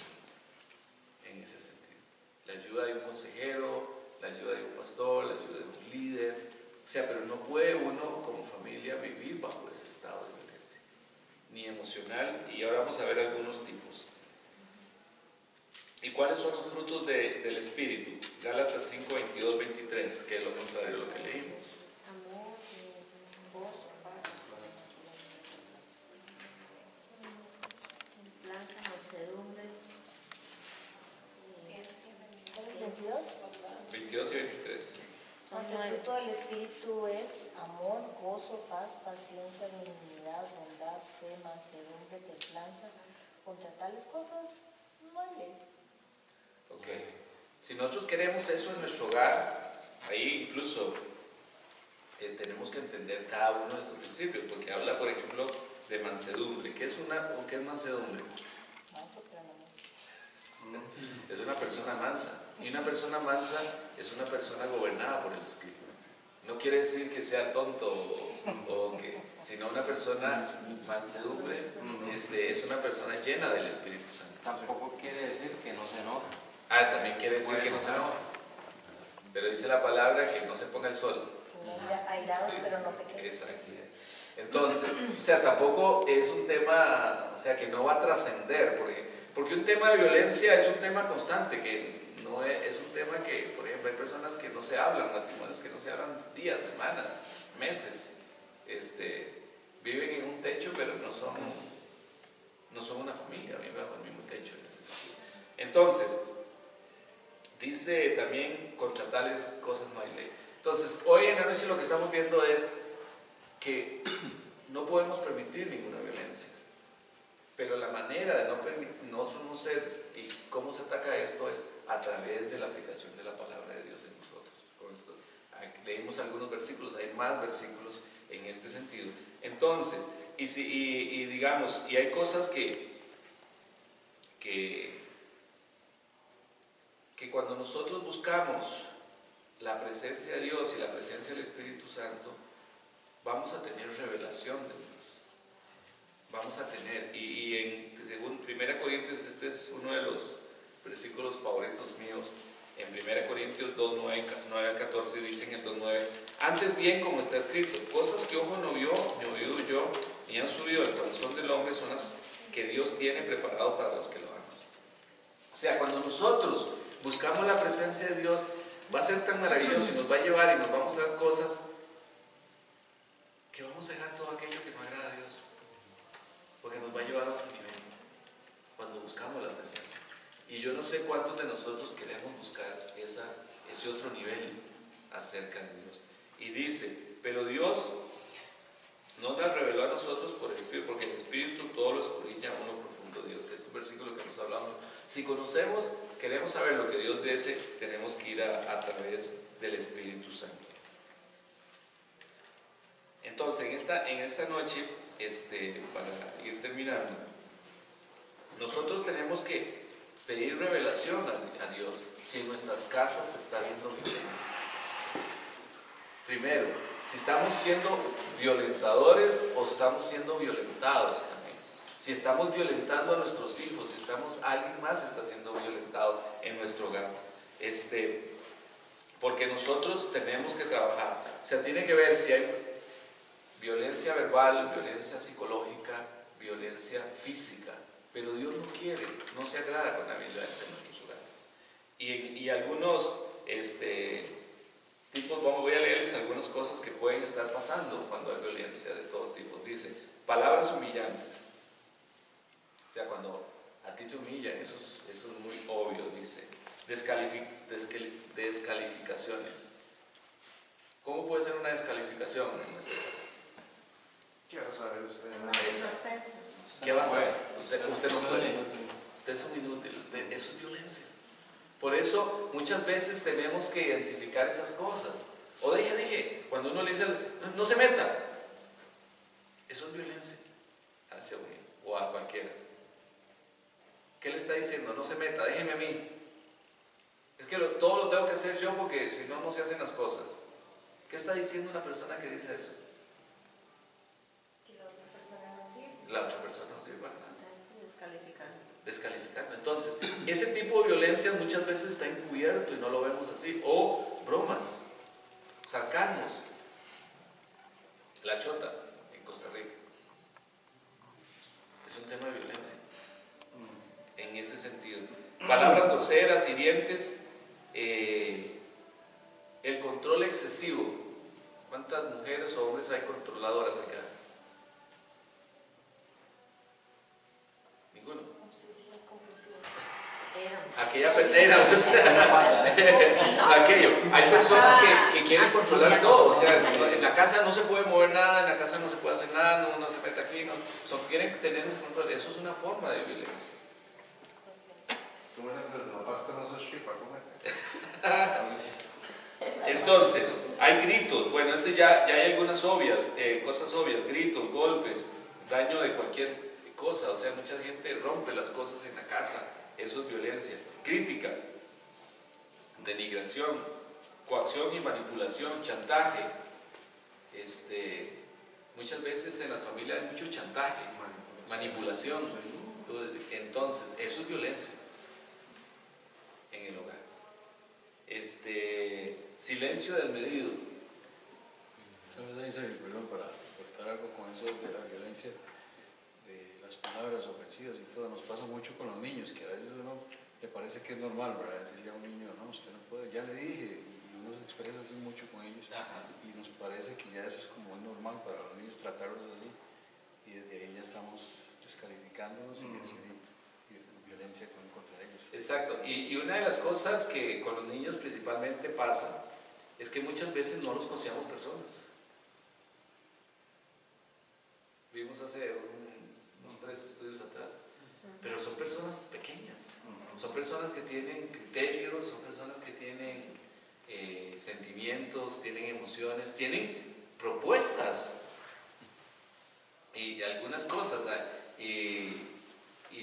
en ese sentido. La ayuda de un consejero, la ayuda de un pastor, la ayuda de un líder. O sea, pero no puede uno como familia vivir bajo ese estado de violencia, ni emocional. Y ahora vamos a ver algunos tipos. ¿Y cuáles son los frutos del Espíritu? Gálatas 5, 22, 23, que es lo contrario de lo que leímos. Amor, gozo, paz, templanza, mansedumbre. Ciencia. 22 y 23. Mas el fruto del Espíritu es amor, gozo, paz, paciencia, benignidad, bondad, fe, mansedumbre, templanza. Contra tales cosas no hay ley. Ok. Si nosotros queremos eso en nuestro hogar, ahí incluso tenemos que entender cada uno de estos principios, porque habla, por ejemplo, de mansedumbre. ¿Qué es mansedumbre? Manso, pero no manso. Es una persona mansa. Y una persona mansa es una persona gobernada por el Espíritu. No quiere decir que sea tonto sino una persona mansedumbre, es una persona llena del Espíritu Santo. Tampoco quiere decir que no se enoja. También quiere decir que no se enoja. Pero dice la palabra que no se ponga el sol. Airados, pero no pequeños. Exacto. Entonces, o sea, tampoco es un tema, o sea, que no va a trascender, porque un tema de violencia es un tema constante, que no es un tema que, por ejemplo, hay personas que no se hablan, matrimonios que no se hablan días, semanas, meses, viven en un techo, pero no son una familia, viven bajo el mismo techo en ese sentido. Entonces, dice también, contra tales cosas no hay ley. Entonces, hoy en la noche lo que estamos viendo es que no podemos permitir ninguna violencia, pero la manera de no ser y cómo se ataca esto es a través de la aplicación de la palabra de Dios en nosotros. Con esto, leímos algunos versículos, hay más versículos en este sentido. Entonces, digamos, hay cosas que cuando nosotros buscamos la presencia de Dios y la presencia del Espíritu Santo, vamos a tener revelación de Dios. Vamos a tener, según 1 Corintios, este es uno de los versículos favoritos míos, en 1 Corintios 2, 9 al 14, dicen en el 2:9, antes bien, como está escrito, cosas que ojo no vio, ni oído yo, ni han subido al corazón del hombre, son las que Dios tiene preparado para los que lo aman. O sea, cuando nosotros buscamos la presencia de Dios, va a ser tan maravilloso y nos va a llevar y nos va a mostrar cosas que vamos a dejar todo aquello que no agrada a Dios, porque nos va a llevar a otro nivel cuando buscamos la presencia. Y yo no sé cuántos de nosotros queremos buscar ese otro nivel acerca de Dios. Y dice, pero Dios nos la reveló a nosotros por el Espíritu, porque el Espíritu todo lo escudriña a uno profundo de Dios, que es un versículo que nos hablamos. Si queremos saber lo que Dios dice, tenemos que ir a través del Espíritu Santo. Entonces, en esta noche, para ir terminando, nosotros tenemos que pedir revelación a Dios si en nuestras casas se está viendo violencia. Primero, si estamos siendo violentadores o estamos siendo violentados también. Si estamos violentando a nuestros hijos, si alguien más está siendo violentado en nuestro hogar. Porque nosotros tenemos que trabajar. O sea, tiene que ver si hay violencia verbal, violencia psicológica, violencia física. Pero Dios no quiere, no se agrada con la violencia en nuestros hogares. Y algunos tipos, voy a leerles algunas cosas que pueden estar pasando cuando hay violencia de todos tipos. Dice, palabras humillantes. O sea, cuando a ti te humillan, eso es muy obvio, dice. Descalificaciones. ¿Cómo puede ser una descalificación en este caso? ¿Qué va a saber usted? ¿Qué va a saber? Usted no puede. Usted es un inútil, eso es violencia. Por eso muchas veces tenemos que identificar esas cosas. O deje, cuando uno le dice, no se meta, eso es violencia hacia uno o a cualquiera. ¿Qué le está diciendo? No se meta, déjeme a mí. Es que todo lo tengo que hacer yo porque si no, no se hacen las cosas. ¿Qué está diciendo una persona que dice eso? Que la otra persona no sirve. La otra persona no sirve para nada. Descalificando. Entonces, ese tipo de violencia muchas veces está encubierto y no lo vemos así. O bromas, sarcasmos. La chota en Costa Rica es un tema de violencia en ese sentido. Palabras groseras, hirientes, el control excesivo. ¿Cuántas mujeres o hombres hay controladoras acá? Ninguno. Obsesivas compulsivas. Aquello. Hay personas que quieren controlar todo. O sea, en la casa no se puede mover nada, en la casa no se puede hacer nada, no se mete aquí, quieren tener ese control. Eso es una forma de violencia. ¿Cómo es que la pasta no se chipa? ¿Cómo Entonces, hay gritos. Bueno, ese ya hay algunas cosas obvias, gritos, golpes, daño de cualquier cosa. O sea, mucha gente rompe las cosas en la casa. Eso es violencia. Crítica, denigración, coacción y manipulación, chantaje. Muchas veces en la familia hay mucho chantaje, manipulación. Entonces, eso es violencia en el hogar. Silencio desmedido. Perdón, para cortar algo con eso de la violencia, de las palabras ofensivas y todo, nos pasa mucho con los niños, que a veces uno le parece que es normal, ¿verdad? Decirle a un niño, no, usted no puede, ya le dije, y uno se expresa así mucho con ellos. Ajá. Y nos parece que ya eso es como normal para los niños tratarlos así, y desde ahí ya estamos descalificándonos y haciendo violencia contra ellos. Exacto, y una de las cosas que con los niños principalmente pasa es que muchas veces no los consideramos personas. Vimos hace unos 3 estudios atrás, pero son personas pequeñas, son personas que tienen criterios, son personas que tienen sentimientos, tienen emociones, tienen propuestas y algunas cosas. Y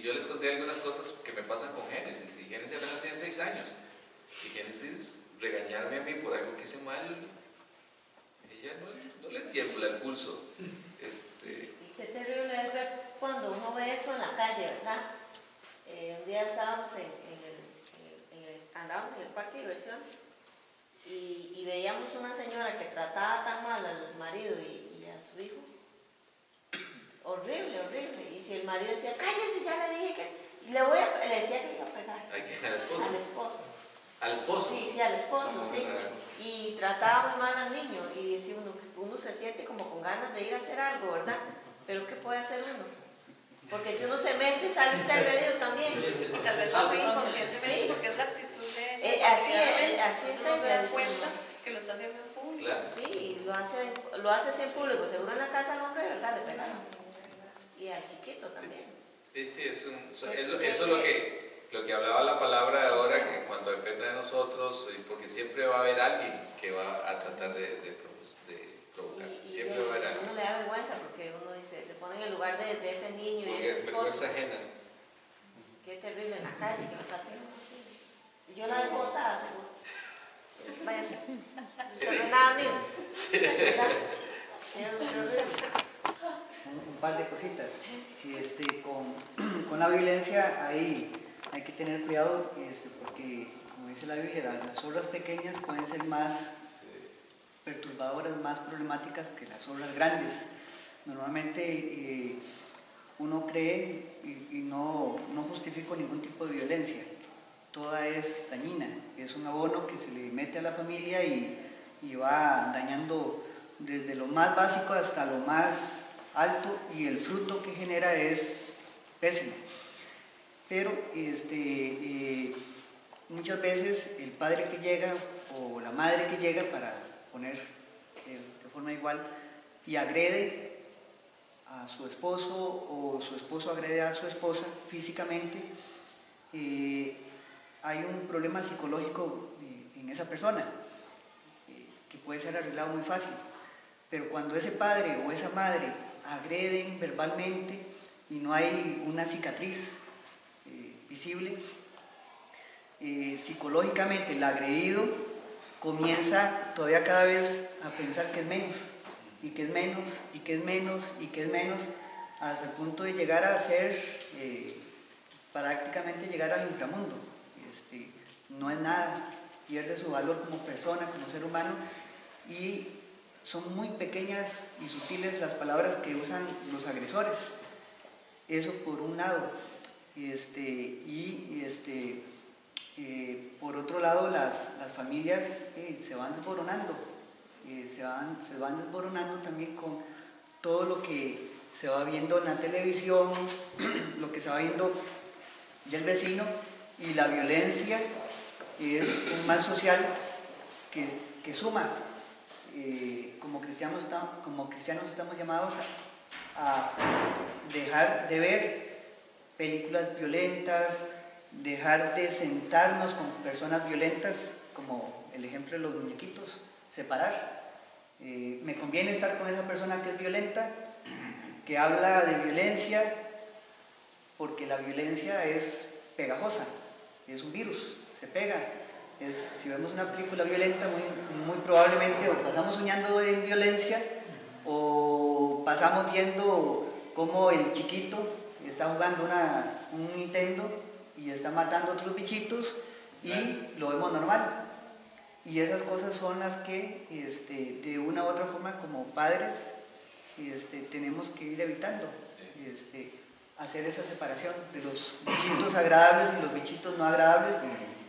yo les conté algunas cosas que me pasan con Génesis, y Génesis apenas tiene 6 años, y Génesis regañarme a mí por algo que hice mal, ella no le tiembla el pulso. Qué terrible es ver cuando uno ve eso en la calle, ¿verdad? Un día estábamos andábamos en el parque de diversiones y veíamos una señora que trataba tan mal al marido y a su hijo. Horrible, horrible. Y si el marido decía, cállese, ya le dije que le decía que le iba a pegar. ¿A quién? ¿Al esposo? Al esposo. ¿Al esposo? Sí, al esposo, sí. Y trataba muy mal al niño y decía uno se siente como con ganas de ir a hacer algo, ¿verdad? Pero ¿qué puede hacer uno? Porque si uno se mete, sale usted agredido también. Tal vez lo hace inconscientemente, sí. porque es la actitud de así es, no se da cuenta que lo está haciendo en público. Claro. Sí, lo hace así en público. Seguro en la casa al hombre, ¿verdad? Le pegaron. Y al chiquito también. Sí, eso es lo que hablaba la palabra de ahora, que cuando depende de nosotros, porque siempre va a haber alguien que va a tratar de provocar. Siempre va a haber alguien. Uno le da vergüenza porque uno dice, se pone en el lugar de ese niño y de ese esposo. Vergüenza ajena. Qué terrible en la calle que lo traten así. Yo la dejo botada, seguro. Váyase. Usted no es nada mío. Sí. Un par de cositas. Con la violencia hay que tener cuidado porque, como dice la Biblia, las zorras pequeñas pueden ser más perturbadoras, más problemáticas que las zorras grandes. Normalmente uno cree y no justifico ningún tipo de violencia. Toda es dañina, es un abono que se le mete a la familia y va dañando desde lo más básico hasta lo más alto, y el fruto que genera es pésimo. Pero muchas veces el padre que llega o la madre que llega, para poner de forma igual, y agrede a su esposo o su esposo agrede a su esposa físicamente, hay un problema psicológico en esa persona que puede ser arreglado muy fácil. Pero cuando ese padre o esa madre agreden verbalmente y no hay una cicatriz visible, psicológicamente el agredido comienza todavía cada vez a pensar que es menos, y que es menos, y que es menos, y que es menos, hasta el punto de llegar a ser, prácticamente llegar al inframundo. No es nada, pierde su valor como persona, como ser humano, y son muy pequeñas y sutiles las palabras que usan los agresores. Eso por un lado. Por otro lado, las familias se van desboronando. Se van desboronando también con todo lo que se va viendo en la televisión, lo que se va viendo del vecino, y la violencia es un mal social que suma. Como cristianos estamos llamados a dejar de ver películas violentas, dejar de sentarnos con personas violentas, como el ejemplo de los muñequitos, separar. Me conviene estar con esa persona que es violenta, que habla de violencia, porque la violencia es pegajosa, es un virus, se pega. Si vemos una película violenta, muy probablemente o pasamos soñando en violencia o pasamos viendo cómo el chiquito está jugando un Nintendo y está matando a otros bichitos y lo vemos normal. Y esas cosas son las que de una u otra forma como padres tenemos que ir evitando. Hacer esa separación de los bichitos agradables y los bichitos no agradables,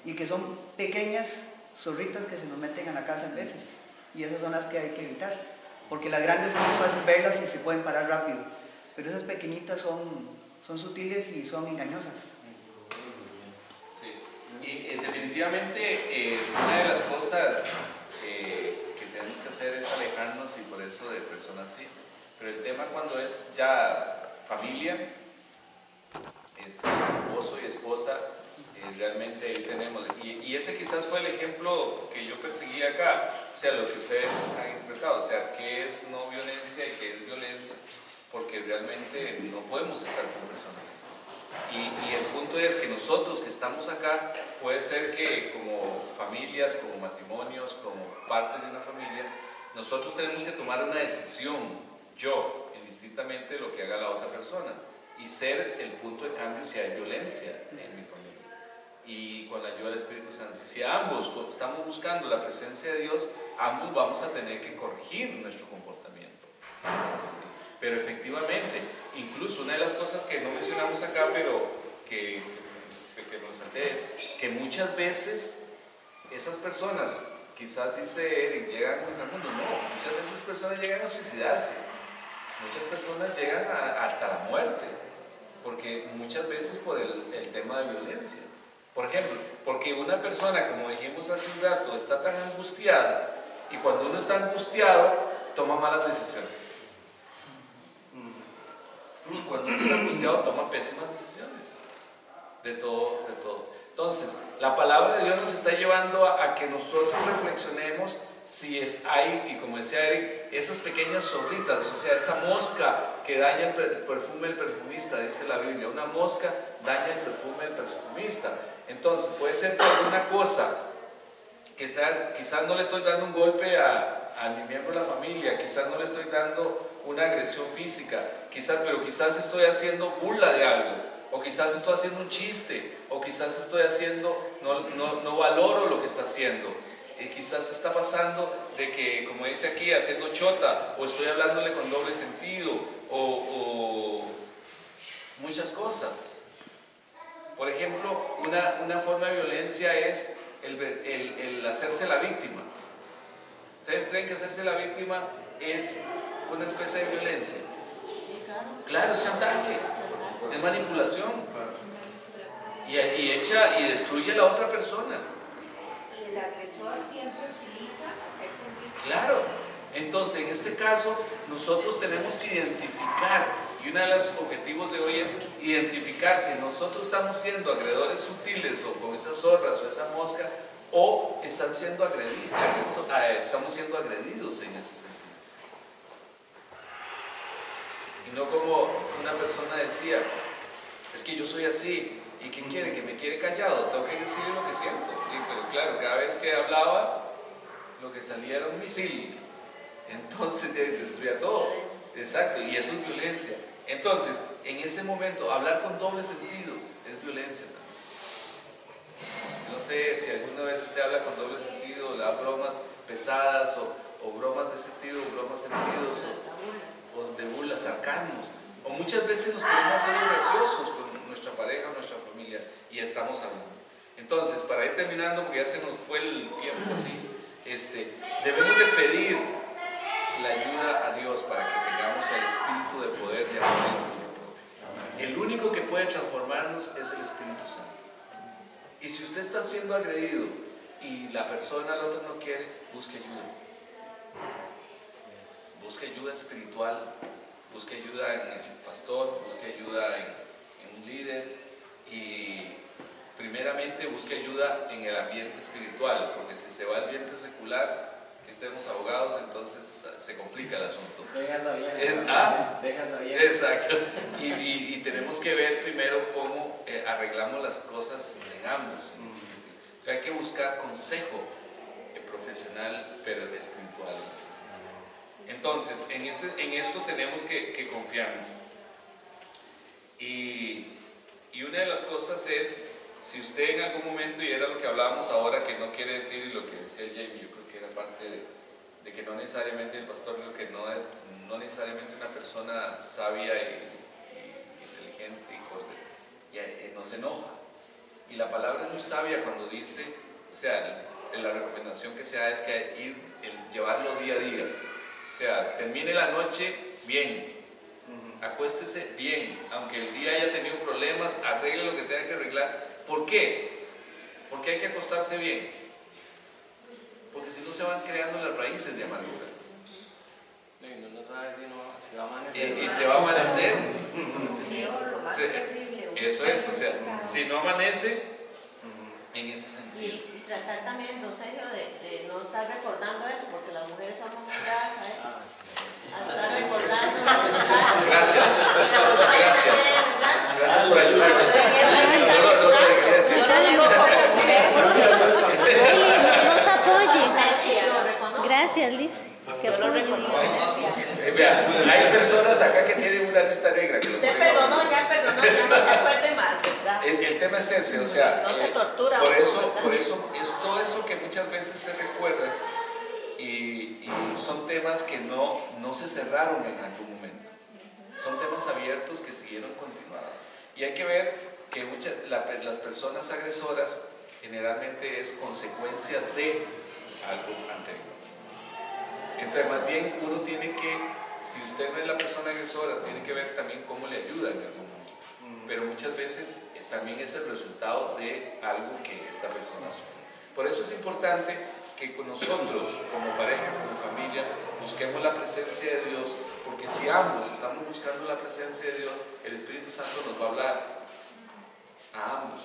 y que son pequeñas zorritas que se nos meten a la casa a veces, y esas son las que hay que evitar, porque las grandes es muy fácil verlas y se pueden parar rápido, pero esas pequeñitas son sutiles y son engañosas. Sí, y definitivamente una de las cosas que tenemos que hacer es alejarnos, y por eso de personas así, pero el tema cuando es ya familia, esposo y esposa, realmente ahí tenemos, y ese quizás fue el ejemplo que yo perseguí acá, o sea, lo que ustedes han interpretado, o sea, qué es no violencia y qué es violencia, porque realmente no podemos estar con personas así. Y el punto es que nosotros que estamos acá, puede ser que como familias, como matrimonios, como parte de una familia, nosotros tenemos que tomar una decisión, yo, indistintamente de lo que haga la otra persona, y ser el punto de cambio si hay violencia en mi familia. Y con la ayuda del Espíritu Santo. Si ambos estamos buscando la presencia de Dios, ambos vamos a tener que corregir nuestro comportamiento en este sentido. Pero efectivamente, incluso una de las cosas que no mencionamos acá, pero que nos salté, es que muchas veces esas personas, quizás dice Eric, llegan al mundo, no, muchas veces personas llegan a suicidarse, muchas personas llegan hasta la muerte, porque muchas veces por el tema de violencia. Por ejemplo, porque una persona, como dijimos hace un rato, está tan angustiada, y cuando uno está angustiado, toma malas decisiones. Y cuando uno está angustiado, toma pésimas decisiones. De todo, de todo. Entonces, la palabra de Dios nos está llevando a que nosotros reflexionemos si hay, y como decía Eric, esas pequeñas zorritas, o sea, esa mosca que daña el perfume del perfumista, dice la Biblia, una mosca daña el perfume del perfumista. Entonces, puede ser por alguna cosa, quizás no le estoy dando un golpe a mi miembro de la familia, quizás no le estoy dando una agresión física, pero quizás estoy haciendo burla de algo, o quizás estoy haciendo un chiste, o quizás estoy haciendo, no valoro lo que está haciendo. Quizás está pasando de que, como dice aquí, haciendo chota, o estoy hablándole con doble sentido, o muchas cosas. Por ejemplo, una forma de violencia es el hacerse la víctima. ¿Ustedes creen que hacerse la víctima es una especie de violencia? Claro, es chantaje, es manipulación, y echa y destruye a la otra persona. El agresor siempre utiliza hacerse víctima. Claro, entonces en este caso nosotros tenemos que identificar, y uno de los objetivos de hoy es identificar si nosotros estamos siendo agredores sutiles o con esas zorras o esa mosca, o estamos siendo agredidos en ese sentido. Y no como una persona decía, es que yo soy así, ¿y quién quiere? ¿Que me quiere callado? Tengo que decirle lo que siento. Sí, pero claro, cada vez que hablaba, lo que salía era un misil. Entonces destruía todo. Exacto, y eso es violencia. Entonces, en ese momento, hablar con doble sentido es violencia también. No sé si alguna vez usted habla con doble sentido, le da bromas pesadas o bromas de sentido, bromas sentidos, o de burla, sarcasmos. O muchas veces nos queremos hacer graciosos con nuestra pareja o nuestra familia y estamos hablando. Entonces, para ir terminando, porque ya se nos fue el tiempo así, debemos de pedir la ayuda a Dios para que tengamos el espíritu de poder y amor en dominio propio. El único que puede transformarnos es el Espíritu Santo. Y si usted está siendo agredido y la persona al otro no quiere, busque ayuda. Busque ayuda espiritual, busque ayuda en el pastor, busque ayuda en un líder, y primeramente busque ayuda en el ambiente espiritual, porque si se va al ambiente secular, que estemos abogados, entonces se complica el asunto. Dejas abierto. Exacto. Y tenemos que ver primero cómo arreglamos las cosas en ambos. Hay que buscar consejo profesional, pero espiritual. Entonces, en esto tenemos que confiarnos. Y una de las cosas es, si usted en algún momento, y era lo que hablábamos ahora, que no quiere decir, y lo que decía Jamie, yo creo que era parte de que no necesariamente el pastor, lo que no es, no necesariamente una persona sabia y inteligente y no se enoja. Y la palabra es muy sabia cuando dice, o sea, la recomendación que se da es que llevarlo día a día. O sea, termine la noche bien, acuéstese bien, aunque el día haya tenido problemas, arregle lo que tenga que arreglar. ¿Por qué? Porque hay que acostarse bien. Porque si no se van creando las raíces de amargura. No, no sabe si va a amanecer. Y se va a amanecer. Sí, eso es, o sea, si no amanece, en ese sentido. Y tratar también, don Sergio, de no estar recordando eso, porque las mujeres somos muy dadas a eso. A estar recordando. Gracias. Gracias. Gracias por ayudarme. Solo no te quería decir. Nos apoye. Gracias, Liz. Que Vea, hay personas acá que tienen una lista negra. Que Usted perdonó, ya no se acuerde más, ¿verdad? El tema es ese, o sea, no se tortura. por eso es todo eso que muchas veces se recuerda y son temas que no se cerraron en algún momento. Son temas abiertos que siguieron continuando. Y hay que ver que las personas agresoras generalmente es consecuencia de algo anterior. Entonces, más bien uno tiene que, si usted no es la persona agresora, tiene que ver también cómo le ayuda en algún momento. Pero muchas veces también es el resultado de algo que esta persona sufre. Por eso es importante que con nosotros, como pareja, como familia, busquemos la presencia de Dios, porque si ambos estamos buscando la presencia de Dios, el Espíritu Santo nos va a hablar a ambos.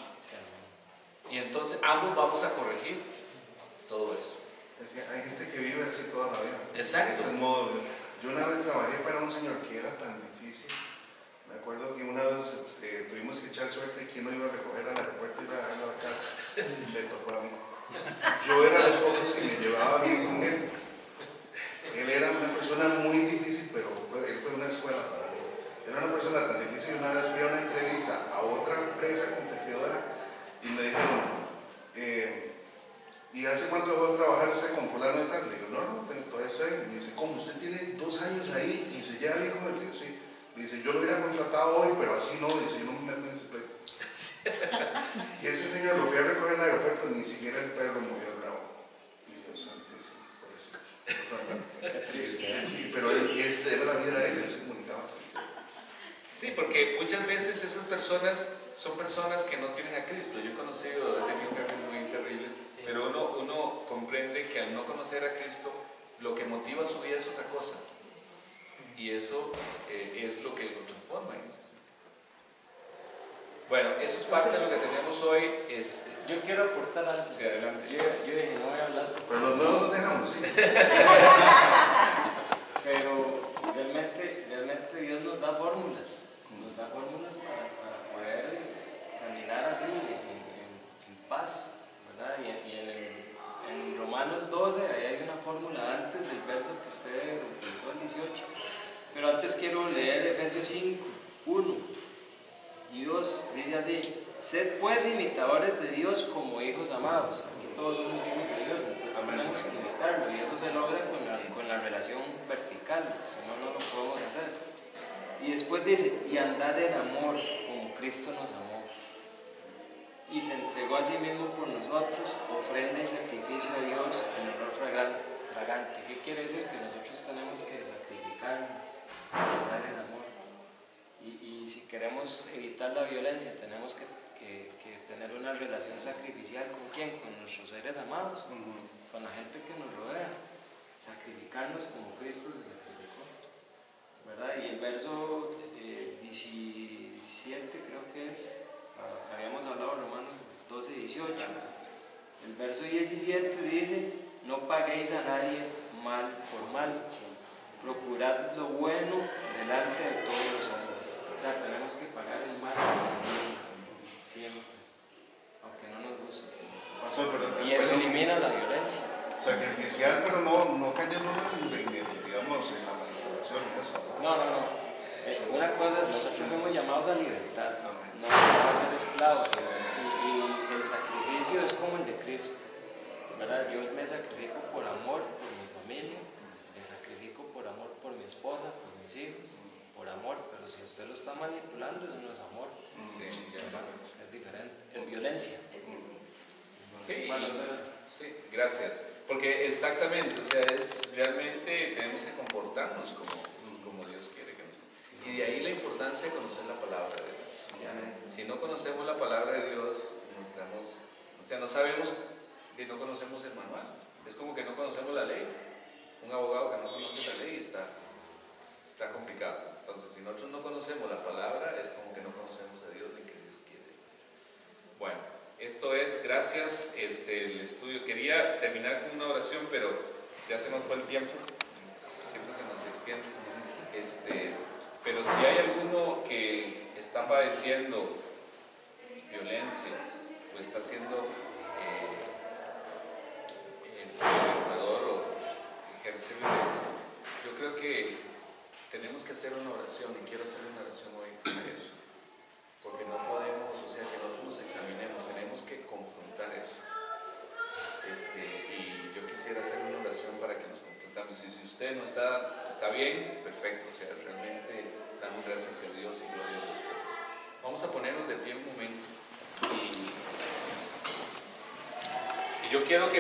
Y entonces ambos vamos a corregir todo eso. Hay gente que vive así toda la vida. Exacto. Ese modo. Yo una vez trabajé para un señor que era tan difícil. Me acuerdo que una vez tuvimos que echar suerte y quien no iba a recoger al aeropuerto y iba a dejarlo a la casa. Le tocó a mí. Yo era de los pocos que me llevaba bien con él. Él era una persona muy difícil, pero él fue una escuela para mí. Era una persona tan difícil. Una vez fui a una entrevista a otra empresa competidora y me dijeron, ¿y hace cuánto dejó de trabajar usted con fulano de tal? Le digo, no, todavía estoy. Me dice, ¿cómo? ¿Usted tiene 2 años ahí y se lleva bien con él? Le digo, sí. Me dice, yo lo hubiera contratado hoy, pero así no. Dice, yo no me meto en ese pleito. Y ese señor lo fui a recoger en el aeropuerto, ni siquiera el perro movió el bravo. Y Dios santísimo, por eso. Sí, pero era la vida de él, él se comunicaba. Sí, porque muchas veces esas personas son personas que no tienen a Cristo. Yo he tenido jefes muy terribles, pero uno comprende que al no conocer a Cristo, lo que motiva su vida es otra cosa. Y eso es lo que lo transforma en ese sentido. Bueno, eso es parte de lo que tenemos hoy. Yo quiero aportar algo. Sí, adelante. Yo dije, no voy a hablar. Pero los nuevos los dejamos, sí. Pero realmente Dios nos da fórmulas. Nos da fórmulas para poder caminar así en paz, ¿verdad? Y en Romanos 12, ahí hay una fórmula antes del verso que usted utilizó, el 18. Pero antes quiero leer Efesios 5, 1 y 2. Dice así: sed pues imitadores de Dios como hijos amados. Aquí todos somos hijos de Dios, entonces tenemos que imitarlo. Y eso se logra con la relación vertical, si no, no lo podemos hacer. Y después dice, y andad en amor como Cristo nos amó y se entregó a sí mismo por nosotros, ofrenda y sacrificio a Dios en olor fragante. ¿Qué quiere decir? Que nosotros tenemos que sacrificarnos y andar en amor. Y si queremos evitar la violencia, tenemos que tener una relación sacrificial. ¿Con quién? Con nuestros seres amados, con la gente que nos rodea. Sacrificarnos como Cristo se sacrificó, ¿verdad? Y el verso 17 creo que es, habíamos hablado de Romanos 12, 18. El verso 17 dice: no paguéis a nadie mal por mal, procurad lo bueno delante de todos los hombres. O sea, tenemos que pagar el mal siempre, aunque no nos guste. Pastor, termina la violencia. Sacrificial, pero no cayéndonos digamos, en la manipulación y eso. No. Una cosa, nosotros fuimos llamados a libertad, no a ser esclavos. Y el sacrificio es como el de Cristo, ¿verdad? Yo me sacrifico por amor, por mi familia, me sacrifico por amor por mi esposa, por mis hijos, por amor, pero si usted lo está manipulando, eso no es amor. Sí, es diferente, es violencia. Sí, bueno, sí, gracias. Porque exactamente, o sea, es realmente tenemos que comportarnos como Dios quiere que nos. Y de ahí la importancia de conocer la palabra de Dios. Si no conocemos la palabra de Dios, no sabemos que no conocemos el manual. Es como que no conocemos la ley. Un abogado que no conoce la ley está complicado. Entonces, si nosotros no conocemos la palabra, es como que no conocemos a Dios ni que Dios quiere. Bueno, esto es, gracias, el estudio. Quería terminar con una oración, pero ya se nos fue el tiempo. Siempre se nos extiende. Pero si hay alguno que está padeciendo violencia o está siendo violentador o ejerce violencia, yo creo que tenemos que hacer una oración, y quiero hacer una oración hoy para eso, porque no podemos, o sea, que nosotros nos examinemos, tenemos que confrontar eso. Y yo quisiera hacer una oración para que nos confrontamos, y si usted no está bien, perfecto, o sea, realmente damos gracias a Dios y gloria a Dios por eso. Vamos a ponernos de pie un momento, y yo quiero que